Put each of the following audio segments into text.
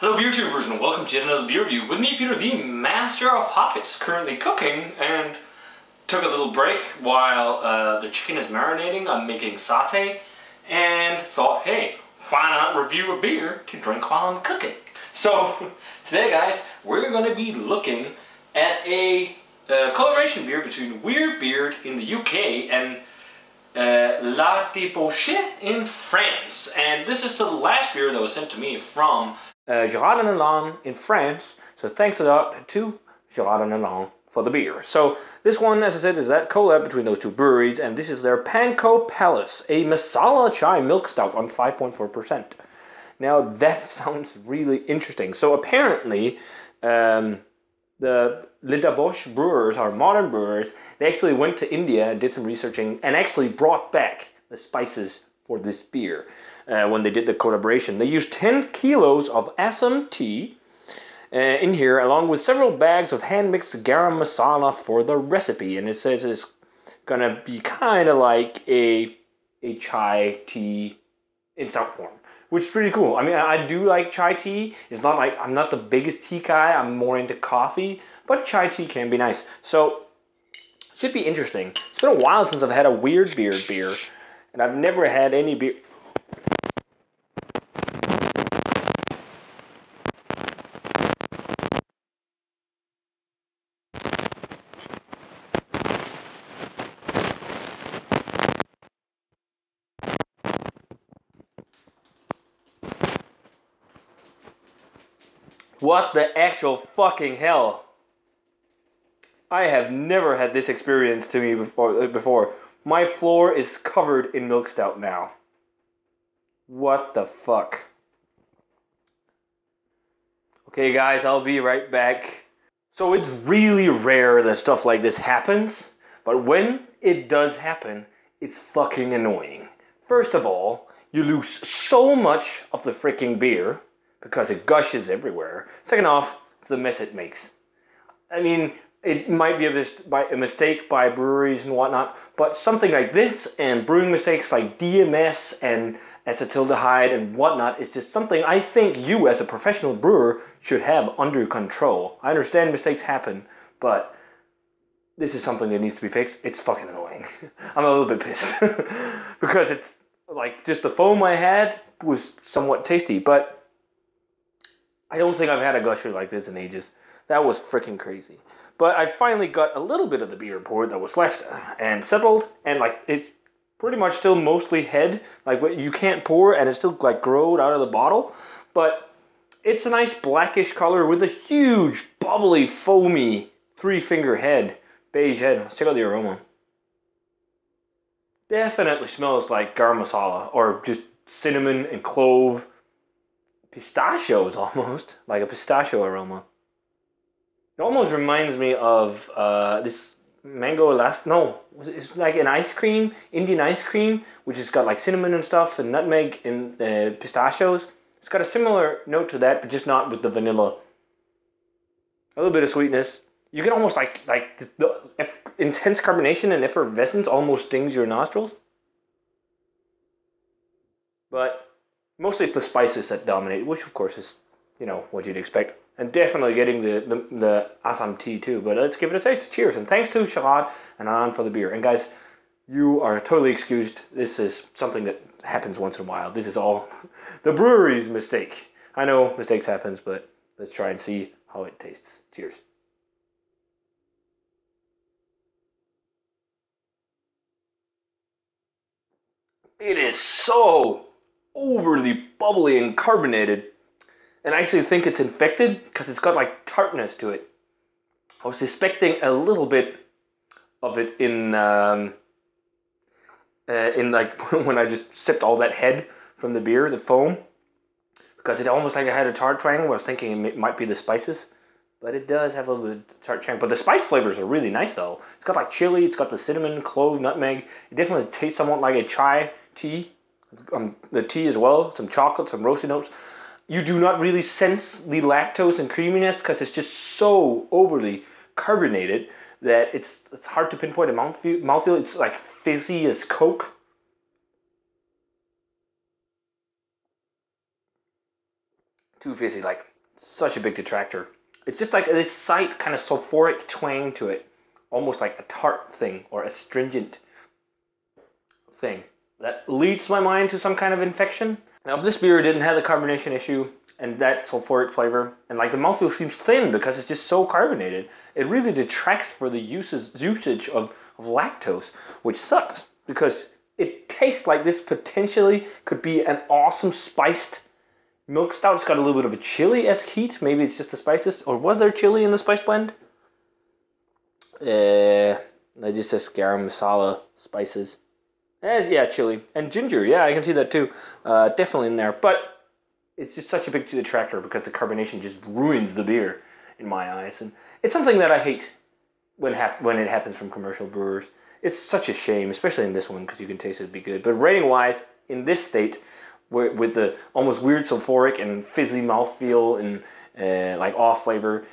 Hello beer tubers and welcome to another beer review. With me, Peter, the master of Hoppets, currently cooking, and took a little break while the chicken is marinating. I'm making satay and thought, hey, why not review a beer to drink while I'm cooking? So today, guys, we're going to be looking at a collaboration beer between Weird Beard in the UK and La Debauche in France. And this is the last beer that was sent to me from Gerard in France, so thanks a lot to Gerard for the beer. So this one, as I said, is that collab between those two breweries, and this is their Pankot Palace, a masala chai milk stout on 5.4%. Now that sounds really interesting. So apparently, the Debauche brewers are modern brewers. They actually went to India, did some researching, and actually brought back the spices for this beer. When they did the collaboration, they used 10 kilos of Assam tea in here, along with several bags of hand-mixed garam masala for the recipe. And it says it's gonna be kind of like a chai tea in stout form, which is pretty cool. I mean, I do like chai tea. It's not like I'm not the biggest tea guy. I'm more into coffee, but chai tea can be nice. So should be interesting. It's been a while since I've had a Weird Beard beer, and I've never had any beer. What the actual fucking hell? I have never had this experience to me before. My floor is covered in milk stout now. What the fuck? Okay guys, I'll be right back. So it's really rare that stuff like this happens, but when it does happen, it's fucking annoying. First of all, you lose so much of the freaking beer because it gushes everywhere. Second off, it's the mess it makes. I mean, it might be a mistake by breweries and whatnot, but something like this and brewing mistakes like DMS and acetaldehyde and whatnot is just something I think you as a professional brewer should have under control. I understand mistakes happen, but this is something that needs to be fixed. It's fucking annoying. I'm a little bit pissed because it's like just the foam I had was somewhat tasty, but I don't think I've had a gusher like this in ages. That was freaking crazy. But I finally got a little bit of the beer poured that was left and settled, and like it's pretty much still mostly head, like what you can't pour, and it's still like growed out of the bottle. But it's a nice blackish color with a huge, bubbly, foamy 3-finger head, beige head. Let's check out the aroma. Definitely smells like garam masala or just cinnamon and clove. Pistachios almost, like a pistachio aroma. It almost reminds me of this mango it's like an ice cream, Indian ice cream, which has got like cinnamon and stuff and nutmeg and pistachios. It's got a similar note to that, but just not with the vanilla. A little bit of sweetness. You can almost like the intense carbonation and effervescence almost stings your nostrils. But mostly it's the spices that dominate, which of course is, you know, what you'd expect. And definitely getting the Assam tea too. But let's give it a taste. Cheers. And thanks to Gerard and Anne for the beer. And guys, you are totally excused. This is something that happens once in a while. This is all the brewery's mistake. I know mistakes happen, but let's try and see how it tastes. Cheers. It is so overly bubbly and carbonated, and I actually think it's infected because it's got like tartness to it. I was suspecting a little bit of it in like when I just sipped all that head from the beer, the foam, because it almost like I had a tart triangle. I was thinking it might be the spices, but it does have a little bit of tart triangle. But the spice flavors are really nice though. It's got like chili, it's got the cinnamon, clove, nutmeg. It definitely tastes somewhat like a chai tea. The tea as well, some chocolate, some roasted notes. You do not really sense the lactose and creaminess because it's just so overly carbonated that it's hard to pinpoint a mouthfeel. It's like fizzy as Coke. Too fizzy, like such a big detractor. It's just like this slight kind of sulfuric twang to it, almost like a tart thing or astringent thing that leads my mind to some kind of infection. Now, if this beer didn't have the carbonation issue and that sulfuric flavor, and like the mouthfeel seems thin because it's just so carbonated, it really detracts for the usage of lactose, which sucks because it tastes like this potentially could be an awesome spiced milk stout. It's got a little bit of a chili-esque heat. Maybe it's just the spices. Or was there chili in the spice blend? It just says garam masala spices. Yeah, chili. And ginger. Yeah, I can see that too. Definitely in there. But it's just such a big detractor because the carbonation just ruins the beer in my eyes. And it's something that I hate when it happens from commercial brewers. It's such a shame, especially in this one, because you can taste it be good. But rating-wise, in this state, with the almost weird sulfuric and fizzy mouthfeel and like off flavor,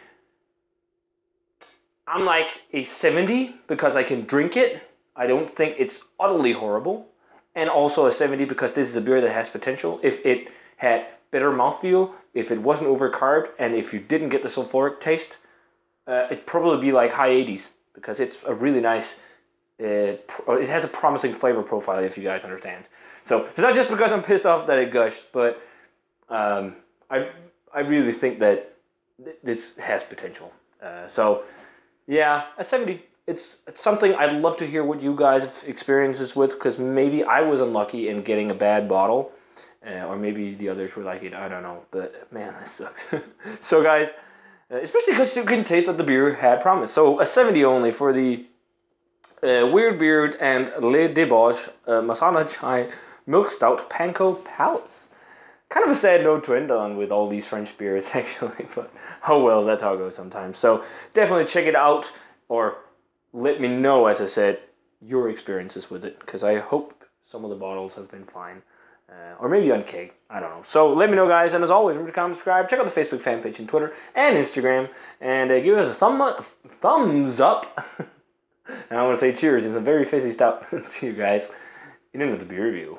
I'm like a 70 because I can drink it. I don't think it's utterly horrible. And also a 70 because this is a beer that has potential. If it had better mouthfeel, if it wasn't overcarbed, and if you didn't get the sulfuric taste, it'd probably be like high 80s because it's a really nice, it has a promising flavor profile, if you guys understand. So it's not just because I'm pissed off that it gushed, but I really think that this has potential. So yeah, a 70. It's something I'd love to hear what you guys have experiences with, because maybe I was unlucky in getting a bad bottle, or maybe the others were like it. I don't know, but man, that sucks. So guys, especially because you can taste that the beer had promise. So a 70 only for the Weird Beard and Le Debauche Masala Chai Milk Stout Pankot Palace. Kind of a sad note to end on with all these French beers, actually, but oh well, that's how it goes sometimes. So definitely check it out, or let me know, as I said, your experiences with it, because I hope some of the bottles have been fine. Or maybe on keg, I don't know. So let me know, guys, and as always, remember to comment, subscribe, check out the Facebook fan page and Twitter and Instagram, and give us a thumbs up. And I want to say cheers. It's a very fizzy stout. See you guys in another beer review.